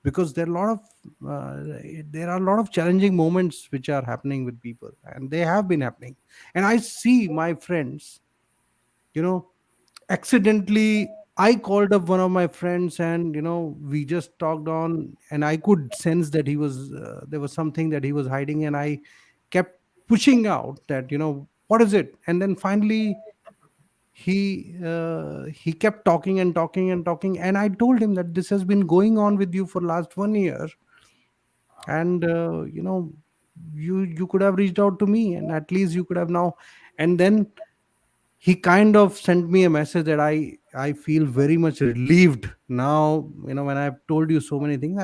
because there are a lot of challenging moments which are happening with people, and they have been happening. And I see my friends, accidentally I called up one of my friends, and we just talked on, and I could sense that he was there was something that he was hiding, and I kept pushing out that what is it. And then finally he kept talking and talking and talking, and I told him that this has been going on with you for last 1 year, and you could have reached out to me, and at least you could have now. And then he kind of sent me a message that I feel very much relieved now. When I've told you so many things,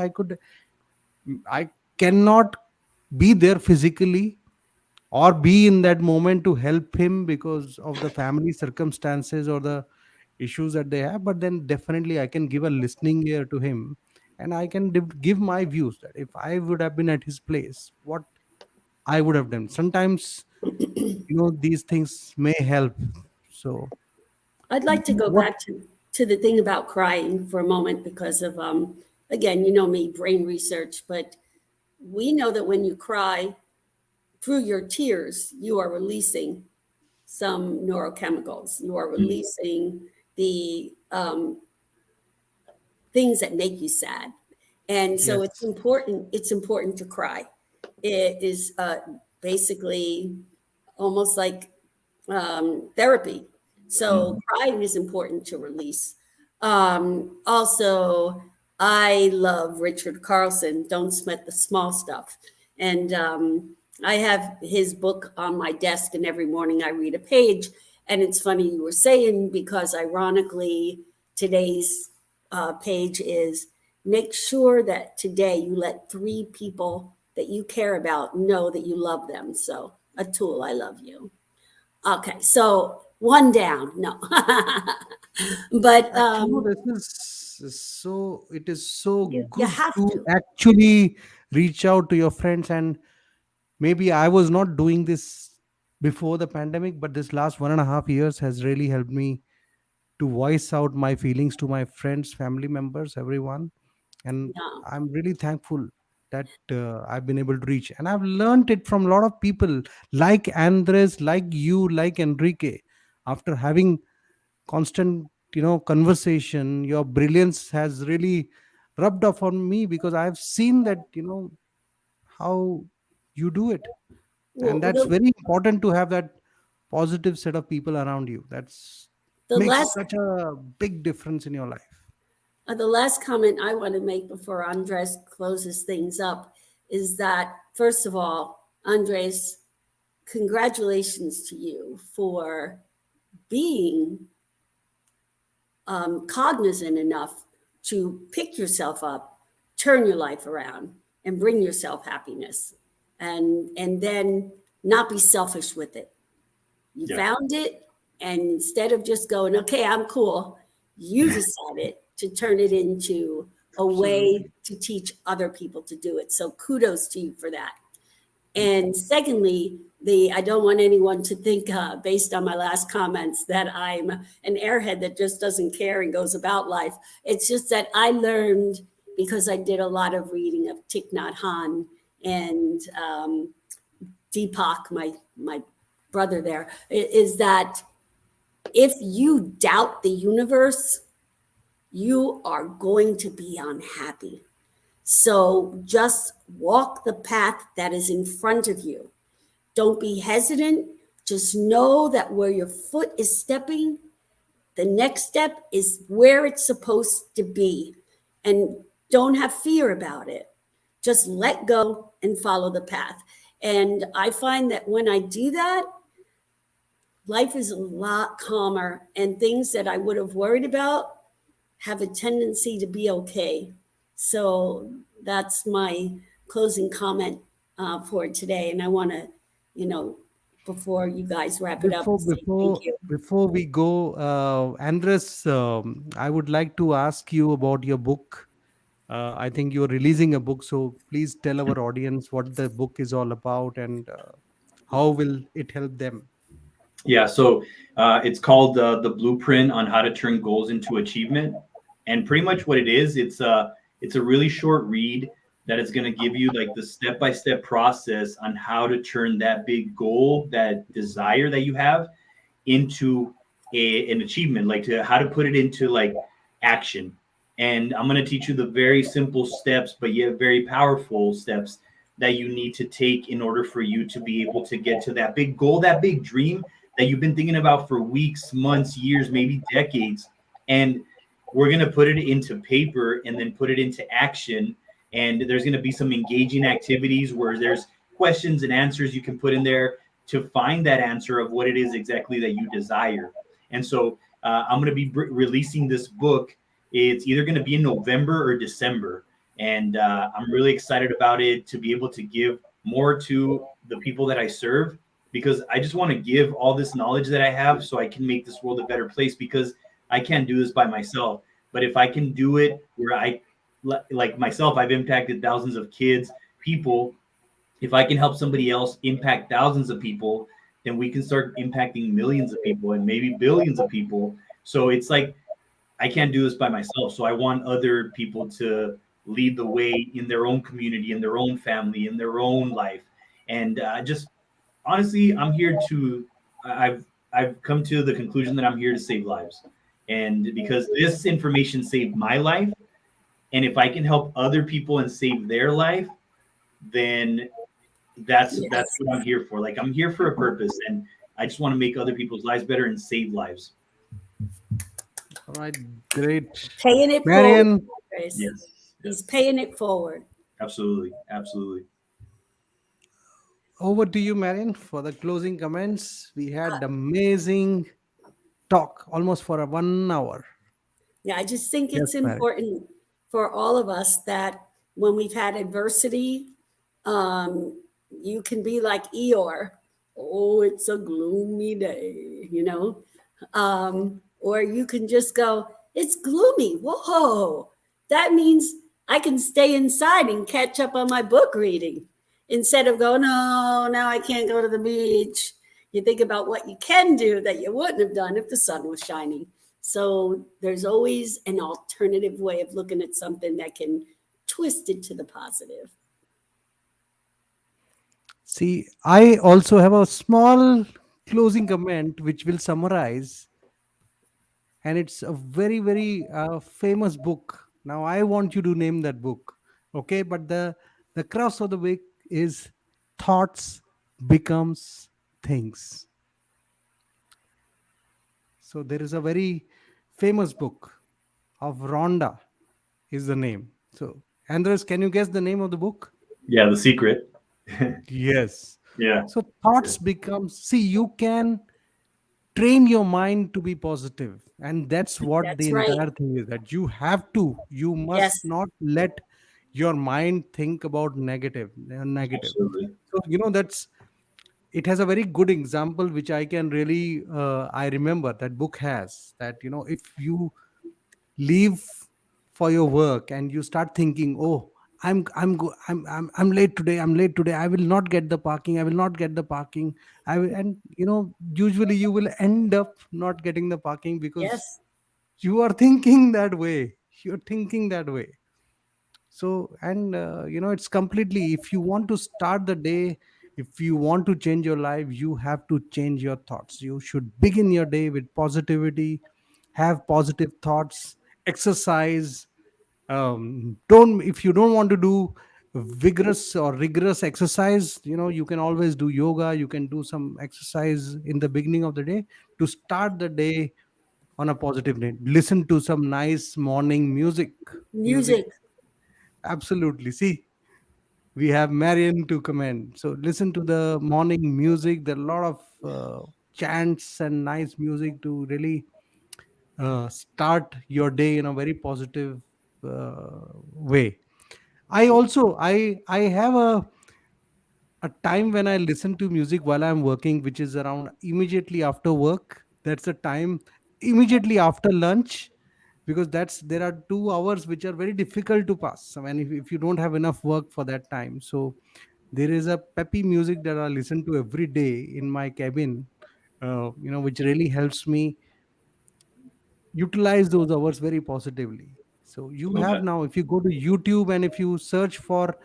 I cannot be there physically or be in that moment to help him because of the family circumstances or the issues that they have, but then definitely I can give a listening ear to him, and I can give my views that if I would have been at his place, what I would have done. Sometimes these things may help. So I'd like to go what back to the thing about crying for a moment because of, again, you know me, brain research, but we know that when you cry through your tears, you are releasing some neurochemicals. You are releasing the things that make you sad. And so Yes. it's important to cry. It is basically almost like therapy. So crying is important to release. Also, I love Richard Carlson, Don't Sweat the Small Stuff. And I have his book on my desk, and every morning I read a page. And it's funny you were saying, because ironically, today's page is make sure that today you let 3 people that you care about know that you love them. So, Atul, I love you. Okay, so one down. No, but this is so, it is so you good have to to. actually reach out to your friends. And maybe I was not doing this before the pandemic, but this last 1.5 years has really helped me to voice out my feelings to my friends, family members, everyone. And Yeah. I'm really thankful that I've been able to reach, and I've learned it from a lot of people like Andres, like you, like Enrique. After having constant conversation, your brilliance has really rubbed off on me, because I've seen that how you do it. Well, And that's very important to have that positive set of people around you. That's the makes last such a big difference in your life. the last comment I want to make before Andres closes things up is that, first of all, Andres, congratulations to you for being cognizant enough to pick yourself up, turn your life around, and bring yourself happiness, and then not be selfish with it. You found it, and instead of just going, okay, I'm cool, you decided to turn it into a way to teach other people to do it. So kudos to you for that. And secondly, I don't want anyone to think, based on my last comments, that I'm an airhead that just doesn't care and goes about life. It's just that I learned, because I did a lot of reading of Thich Nhat Hanh and Deepak, my brother there, is that if you doubt the universe, you are going to be unhappy. So just walk the path that is in front of you. Don't be hesitant. Just know that where your foot is stepping, the next step is where it's supposed to be. And don't have fear about it. Just let go and follow the path. And I find that when I do that, life is a lot calmer, and things that I would have worried about have a tendency to be okay. So that's my closing comment for today. And I want to, before you guys wrap it up, say thank you. Before we go, Andres, I would like to ask you about your book. I think you're releasing a book, so please tell our audience what the book is all about, and how will it help them. Yeah, so it's called The Blueprint on How to Turn Goals into Achievement. And pretty much what it is, it's a really short read that is going to give you like the step-by-step process on how to turn that big goal, that desire that you have, into an achievement, like how to put it into like action. And I'm going to teach you the very simple steps, but yet very powerful steps that you need to take in order for you to be able to get to that big goal, that big dream that you've been thinking about for weeks, months, years, maybe decades. And we're going to put it into paper and then put it into action. And there's going to be some engaging activities where there's questions and answers you can put in there to find that answer of what it is exactly that you desire. And so I'm going to be releasing this book. It's either going to be in November or December. And I'm really excited about it, to be able to give more to the people that I serve, because I just want to give all this knowledge that I have so I can make this world a better place, because I can't do this by myself. But if I can do it where like myself, I've impacted thousands of kids, people. If I can help somebody else impact thousands of people, then we can start impacting millions of people and maybe billions of people. So it's like, I can't do this by myself. So I want other people to lead the way in their own community, in their own family, in their own life. And just honestly, I've come to the conclusion that I'm here to save lives. And because this information saved my life, and if I can help other people and save their life, then that's what I'm here for. Like, I'm here for a purpose, and I just want to make other people's lives better and save lives. All right, great. Paying it Marian. forward. Yes. He's paying it forward. Absolutely. Over to you, Marian, for the closing comments. We had amazing talk, almost for 1 hour. Yeah, I just think it's important for all of us that when we've had adversity, you can be like Eeyore. Oh, it's a gloomy day, or you can just go, it's gloomy. Whoa, that means I can stay inside and catch up on my book reading instead of going, no, now I can't go to the beach. You think about what you can do that you wouldn't have done if the sun was shining. So there's always an alternative way of looking at something that can twist it to the positive. See, I also have a small closing comment which will summarize, and it's a very, very famous book. Now, I want you to name that book, okay? But the crux of the book is Thoughts Becomes Things. So there is a very famous book of Rhonda is the name. So, Andres, can you guess the name of the book? Yeah, The Secret. Yes. Yeah. So thoughts become, see, you can train your mind to be positive. And that's what the entire thing is, that you must not let your mind think about negative. Absolutely. So, it has a very good example, which I can really, I remember that book has that, if you leave for your work and you start thinking, oh, I'm late today. I will not get the parking. And usually you will end up not getting the parking because you are thinking that way. So, and it's completely, if you want to start the day, if you want to change your life, you have to change your thoughts. You should begin your day with positivity, have positive thoughts, exercise. If you don't want to do vigorous or rigorous exercise, you can always do yoga. You can do some exercise in the beginning of the day to start the day on a positive note. Listen to some nice morning music. Absolutely. See, we have Marian to comment. So listen to the morning music. There are a lot of chants and nice music to really start your day in a very positive way. I have a time when I listen to music while I'm working, which is around immediately after work. That's a time immediately after lunch, because there are 2 hours which are very difficult to pass. I mean, if you don't have enough work for that time, so there is a peppy music that I listen to every day in my cabin, which really helps me utilize those hours very positively. So you have now, if you go to YouTube and if you search for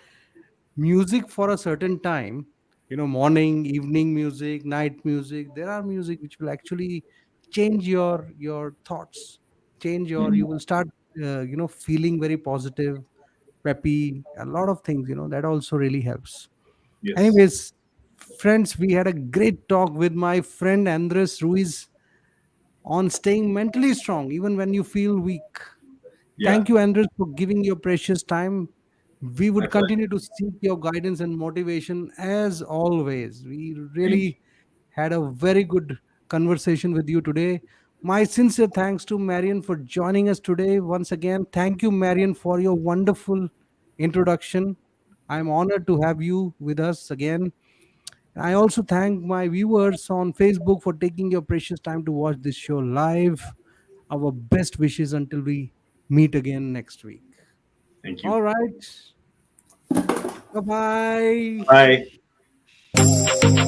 music for a certain time, morning, evening music, night music, there are music which will actually change your thoughts, you will start feeling very positive, peppy, a lot of things, that also really helps. Anyways, friends, we had a great talk with my friend Andres Ruiz on staying mentally strong even when you feel weak. Thank you, Andres, for giving your precious time. We would continue to seek your guidance and motivation as always. We really had a very good conversation with you today. My sincere thanks to Marian for joining us today. Once again, thank you, Marian, for your wonderful introduction. I'm honored to have you with us again. I also thank my viewers on Facebook for taking your precious time to watch this show live. Our best wishes until we meet again next week. Thank you. All right. Bye-bye. Bye.